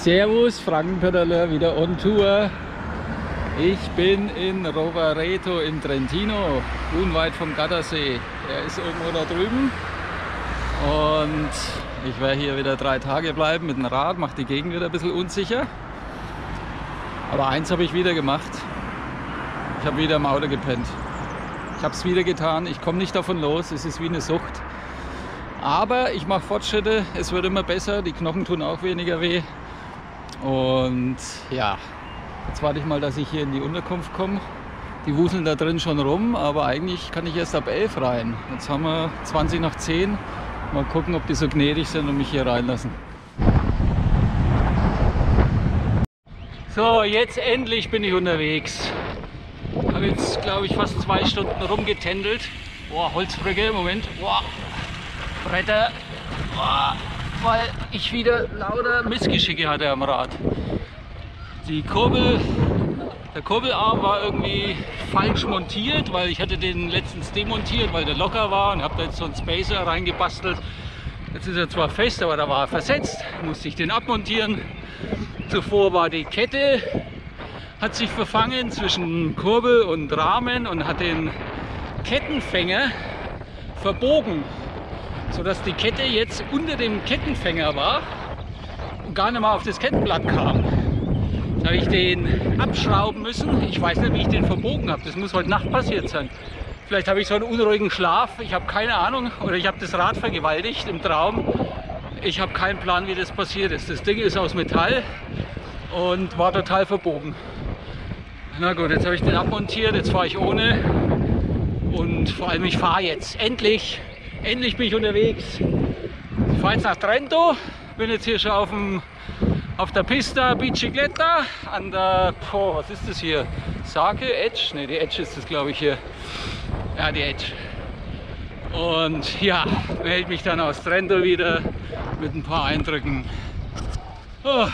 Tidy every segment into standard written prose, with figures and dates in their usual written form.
Servus, Frankenpedaler wieder on Tour. Ich bin in Rovereto in Trentino, unweit vom Gardasee. Er ist irgendwo da drüben und ich werde hier wieder 3 Tage bleiben mit dem Rad, macht die Gegend wieder ein bisschen unsicher. Aber eins habe ich wieder gemacht, ich habe wieder im Auto gepennt. Ich habe es wieder getan, ich komme nicht davon los, es ist wie eine Sucht. Aber ich mache Fortschritte, es wird immer besser, die Knochen tun auch weniger weh. Und ja, jetzt warte ich mal, dass ich hier in die Unterkunft komme. Die wuseln da drin schon rum, aber eigentlich kann ich erst ab 11 rein. Jetzt haben wir 20 nach 10. Mal gucken, ob die so gnädig sind und mich hier reinlassen. So, jetzt endlich bin ich unterwegs. Ich habe jetzt, glaube ich, fast 2 Stunden rumgetändelt. Boah, Holzbrücke, Moment. Boah, Bretter. Boah, weil ich wieder lauter Missgeschicke hatte am Rad. Der Kurbelarm war irgendwie falsch montiert, weil ich hatte den letztens demontiert, weil der locker war und habe da jetzt so einen Spacer reingebastelt. Jetzt ist er zwar fest, aber da war er versetzt, musste ich den abmontieren. Zuvor war die Kette, hat sich verfangen zwischen Kurbel und Rahmen und hat den Kettenfänger verbogen, sodass die Kette jetzt unter dem Kettenfänger war und gar nicht mal auf das Kettenblatt kam. Da habe ich den abschrauben müssen. Ich weiß nicht, wie ich den verbogen habe. Das muss heute Nacht passiert sein. Vielleicht habe ich so einen unruhigen Schlaf. Ich habe keine Ahnung. Oder ich habe das Rad vergewaltigt im Traum. Ich habe keinen Plan, wie das passiert ist. Das Ding ist aus Metall und war total verbogen. Na gut, jetzt habe ich den abmontiert. Jetzt fahre ich ohne. Und vor allem, ich fahre jetzt. Endlich bin ich unterwegs. Ich fahre jetzt nach Trento. Bin jetzt hier schon auf der Pista Bicicletta an der, was ist das hier? Sake, Edge? Ne, die Edge ist das, glaube ich, hier. Ja, die Edge. Und ja, melde mich dann aus Trento wieder mit ein paar Eindrücken. Oh.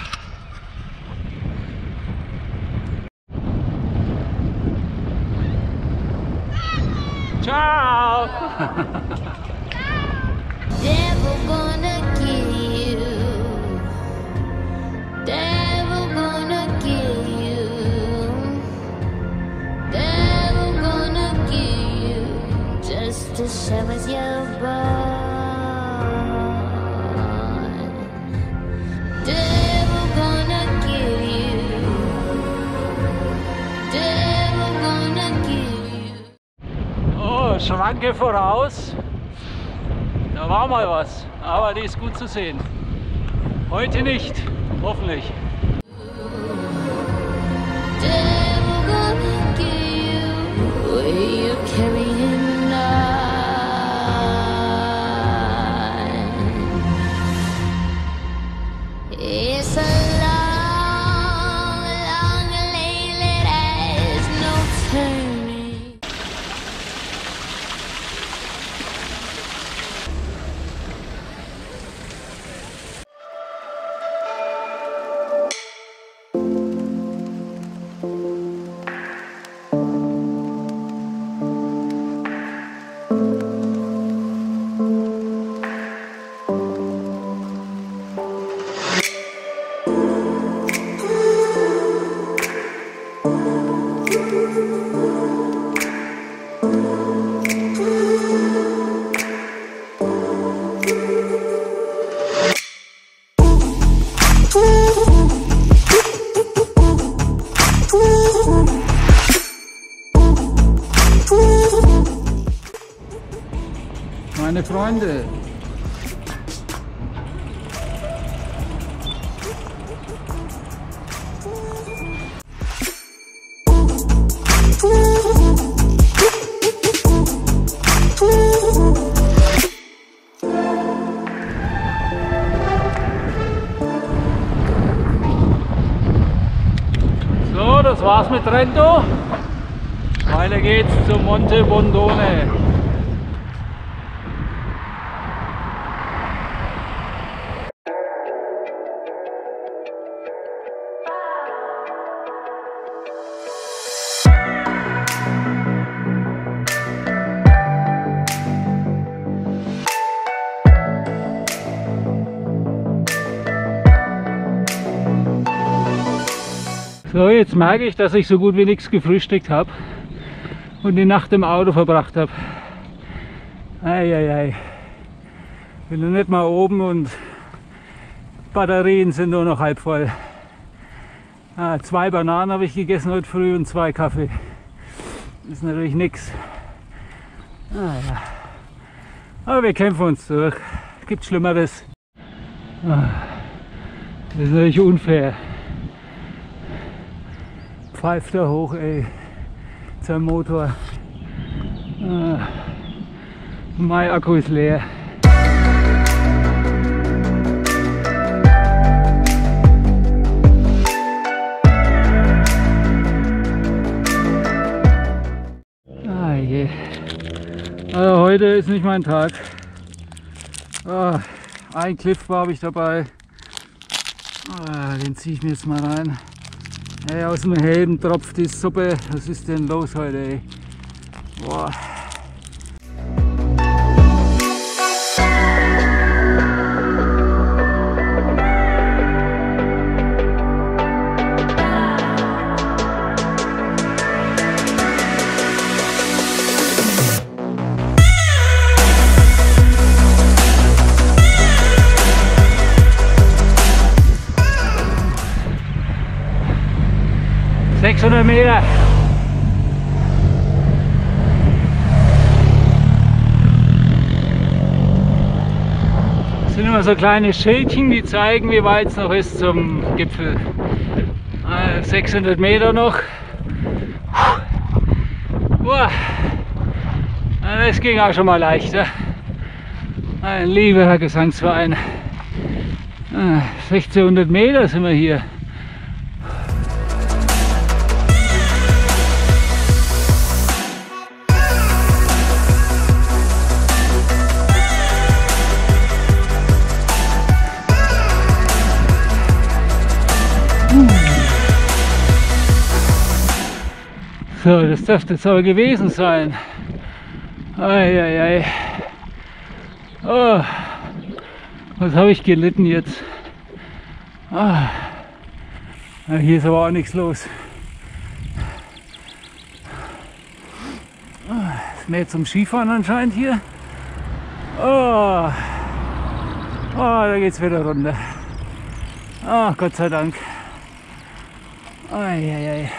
Ciao! To show us your born. Devil gonna kill you. Devil gonna kill you. Oh, Schranke voraus. Da war mal was, aber die ist gut zu sehen. Heute nicht, hoffentlich. Devil gonna kill you. Will you carry him? It's a long, long lane that has no turning. Meine Freunde, so, das war's mit Trento. Weiter geht's zu Monte Bondone. So, jetzt merke ich, dass ich so gut wie nichts gefrühstückt habe und die Nacht im Auto verbracht habe. Eieiei. Bin noch nicht mal oben und Batterien sind nur noch halb voll. 2 Bananen habe ich gegessen heute früh und 2 Kaffee. Das ist natürlich nichts. Ja. Aber wir kämpfen uns durch. Gibt Schlimmeres. Das ist natürlich unfair. Pfeift er hoch, ey. Sein Motor. Mein Akku ist leer. Je. Also heute ist nicht mein Tag. Ein Cliff habe ich dabei. Den ziehe ich mir jetzt mal rein. Ey, aus dem Helm tropft die Suppe. Was ist denn los heute, ey? Boah. Meter. Das sind immer so kleine Schildchen, die zeigen, wie weit es noch ist zum Gipfel. 600 Meter noch. Das ging auch schon mal leichter. Ein lieber Herr Gesangsverein. 1600 Meter sind wir hier. So, das dürfte es aber gewesen sein. Eieiei. Oh, was habe ich gelitten jetzt? Hier ist aber auch nichts los. Ist mehr zum Skifahren anscheinend hier. Da geht's wieder runter. Gott sei Dank. Eieiei.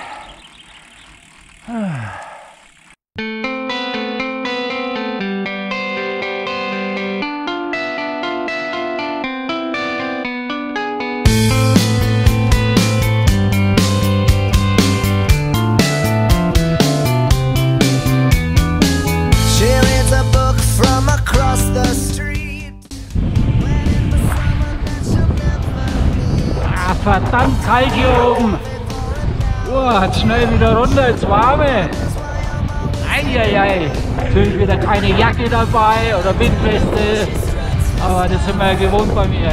Verdammt kalt hier oben. Hat schnell wieder runter ins Warme. Eieiei. Natürlich wieder keine Jacke dabei oder Windweste. Aber das sind wir ja gewohnt bei mir.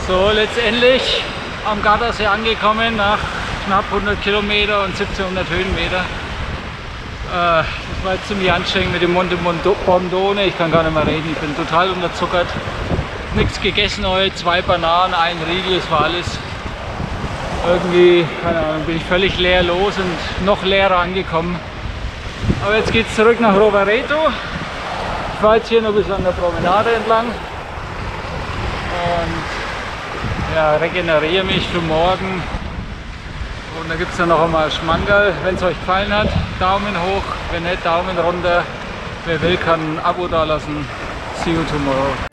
So, letztendlich am Gardasee angekommen nach knapp 100 Kilometer und 1700 Höhenmeter. Das war jetzt ziemlich anstrengend mit dem Monte Bondone. Ich kann gar nicht mehr reden, ich bin total unterzuckert. Nichts gegessen heute, 2 Bananen, ein Riegel, das war alles. Irgendwie, keine Ahnung, bin ich völlig leer los und noch leerer angekommen. Aber jetzt geht es zurück nach Rovereto. Ich fahre jetzt hier noch bis an der Promenade entlang und ja, regeneriere mich für morgen. Und da gibt es dann noch einmal Schmankerl. Wenn es euch gefallen hat, Daumen hoch, wenn nicht, Daumen runter. Wer will, kann ein Abo da lassen. See you tomorrow.